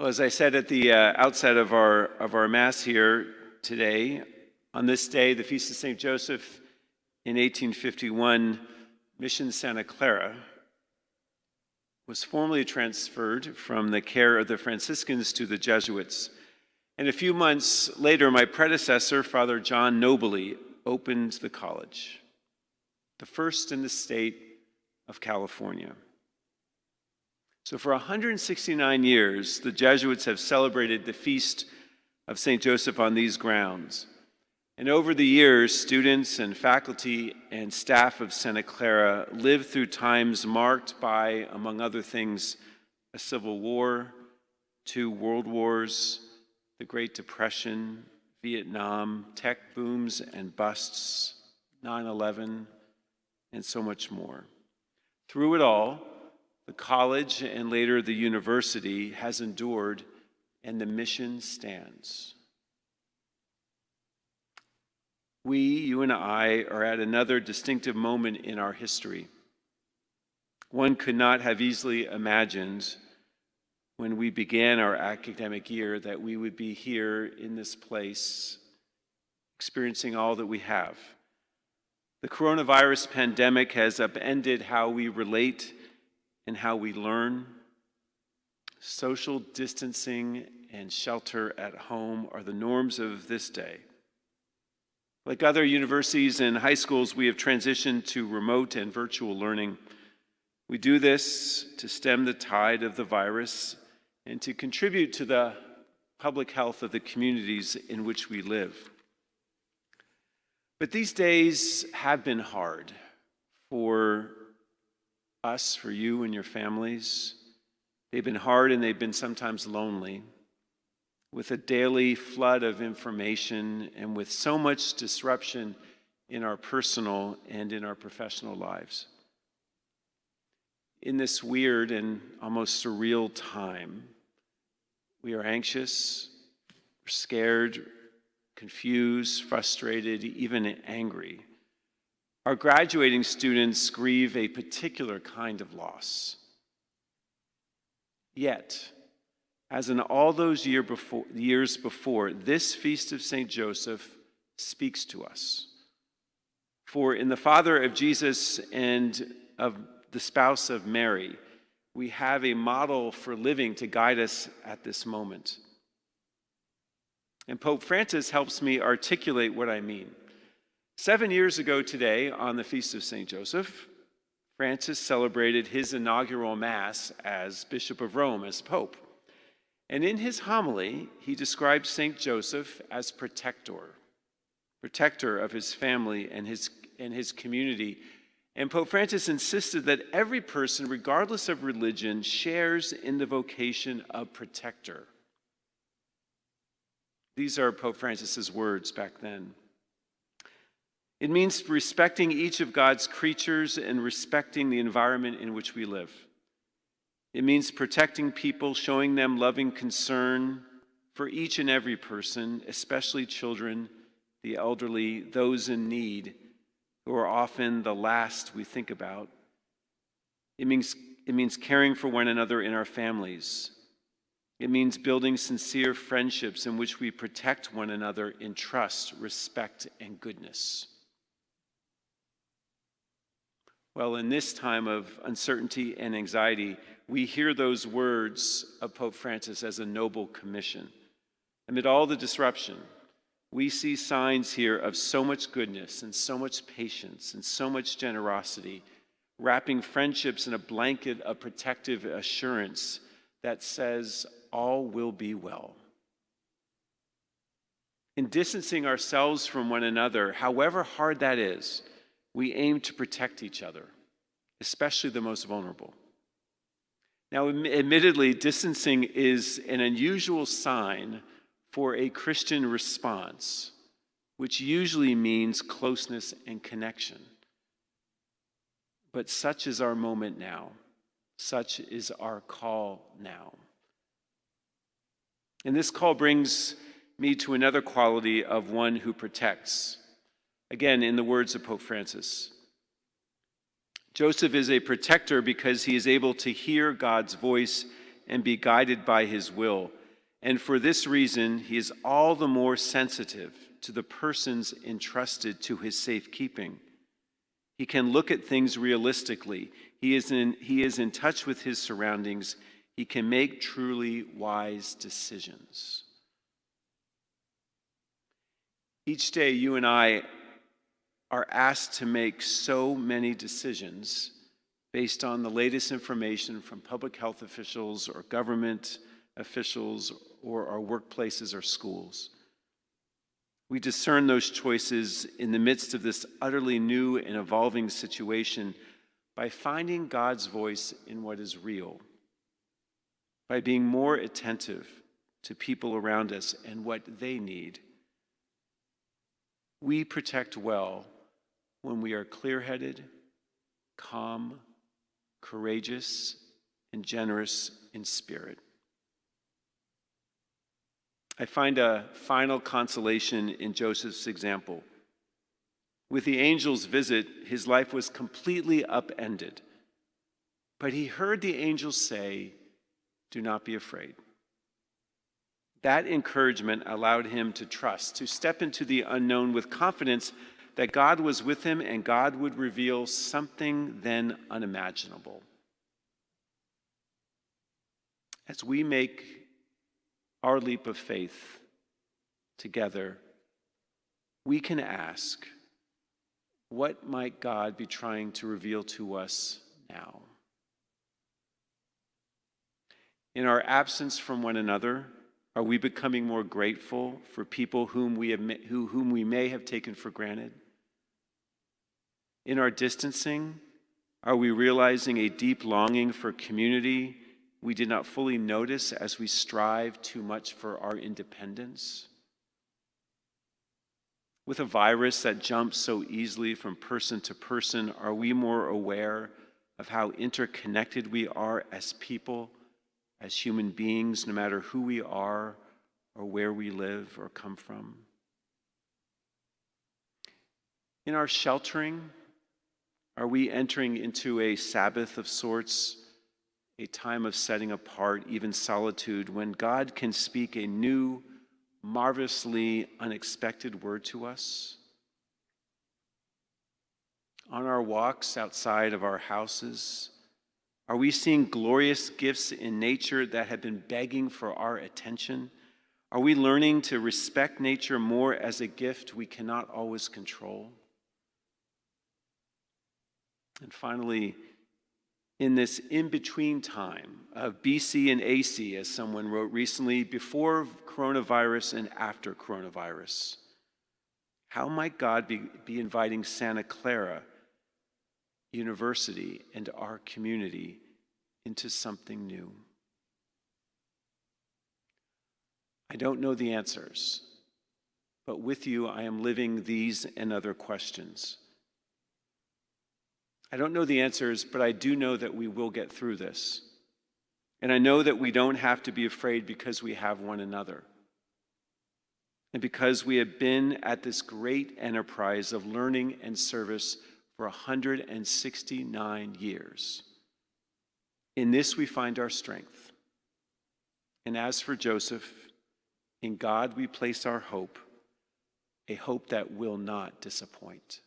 Well, as I said at the outset of our Mass here today, on this day, the Feast of St. Joseph in 1851, Mission Santa Clara was formally transferred from the care of the Franciscans to the Jesuits. And a few months later, my predecessor, Father John Nobly, opened the college, the first in the state of California. So for 169 years, the Jesuits have celebrated the Feast of St. Joseph on these grounds. And over the years, students and faculty and staff of Santa Clara lived through times marked by, among other things, a civil war, 2 world wars, the Great Depression, Vietnam, tech booms and busts, 9/11, and so much more. Through it all, the college and later the university has endured, and the mission stands. We, you and I, are at another distinctive moment in our history. One could not have easily imagined when we began our academic year that we would be here in this place, experiencing all that we have. The coronavirus pandemic has upended how we relate and how we learn. Social distancing and shelter at home are the norms of this day. Like other universities and high schools, we have transitioned to remote and virtual learning. We do this to stem the tide of the virus and to contribute to the public health of the communities in which we live. But these days have been hard for us, for you and your families. They've been hard and they've been sometimes lonely, with a daily flood of information and with so much disruption in our personal and in our professional lives. In this weird and almost surreal time, we are anxious, scared, confused, frustrated, even angry. Our graduating students grieve a particular kind of loss. Yet, as in all those years before, this Feast of St. Joseph speaks to us. For in the Father of Jesus and of the spouse of Mary, we have a model for living to guide us at this moment. And Pope Francis helps me articulate what I mean. 7 years ago today, on the Feast of St. Joseph, Francis celebrated his inaugural Mass as Bishop of Rome, as Pope. And in his homily, he described St. Joseph as protector of his family and his community. And Pope Francis insisted that every person, regardless of religion, shares in the vocation of protector. These are Pope Francis's words back then. It means respecting each of God's creatures and respecting the environment in which we live. It means protecting people, showing them loving concern for each and every person, especially children, the elderly, those in need, who are often the last we think about. It means caring for one another in our families. It means building sincere friendships in which we protect one another in trust, respect, and goodness. Well, in this time of uncertainty and anxiety, we hear those words of Pope Francis as a noble commission. Amid all the disruption, we see signs here of so much goodness and so much patience and so much generosity, wrapping friendships in a blanket of protective assurance that says, all will be well. In distancing ourselves from one another, however hard that is, we aim to protect each other, especially the most vulnerable. Now, admittedly, distancing is an unusual sign for a Christian response, which usually means closeness and connection. But such is our moment now. Such is our call now. And this call brings me to another quality of one who protects. Again, in the words of Pope Francis, Joseph is a protector because he is able to hear God's voice and be guided by his will. And for this reason, he is all the more sensitive to the persons entrusted to his safekeeping. He can look at things realistically. He is in touch with his surroundings. He can make truly wise decisions. Each day, you and I are asked to make so many decisions based on the latest information from public health officials or government officials or our workplaces or schools. We discern those choices in the midst of this utterly new and evolving situation by finding God's voice in what is real, by being more attentive to people around us and what they need. We protect well when we are clear-headed, calm, courageous, and generous in spirit. I find a final consolation in Joseph's example. With the angel's visit, his life was completely upended. But he heard the angel say, "Do not be afraid." That encouragement allowed him to trust, to step into the unknown with confidence that God was with him and God would reveal something then unimaginable. As we make our leap of faith together, we can ask, what might God be trying to reveal to us now? In our absence from one another, are we becoming more grateful for people whom we may have taken for granted? In our distancing, are we realizing a deep longing for community we did not fully notice as we strive too much for our independence? With a virus that jumps so easily from person to person, are we more aware of how interconnected we are as people, as human beings, no matter who we are or where we live or come from? In our sheltering, are we entering into a Sabbath of sorts, a time of setting apart, even solitude, when God can speak a new, marvelously unexpected word to us? On our walks outside of our houses, are we seeing glorious gifts in nature that have been begging for our attention? Are we learning to respect nature more as a gift we cannot always control? And finally, in this in-between time of BC and AC, as someone wrote recently, before coronavirus and after coronavirus, how might God be inviting Santa Clara University and our community into something new? I don't know the answers, but with you I am living these and other questions. I don't know the answers, but I do know that we will get through this. And I know that we don't have to be afraid because we have one another. And because we have been at this great enterprise of learning and service for 169 years. In this we find our strength. And as for Joseph, in God we place our hope, a hope that will not disappoint.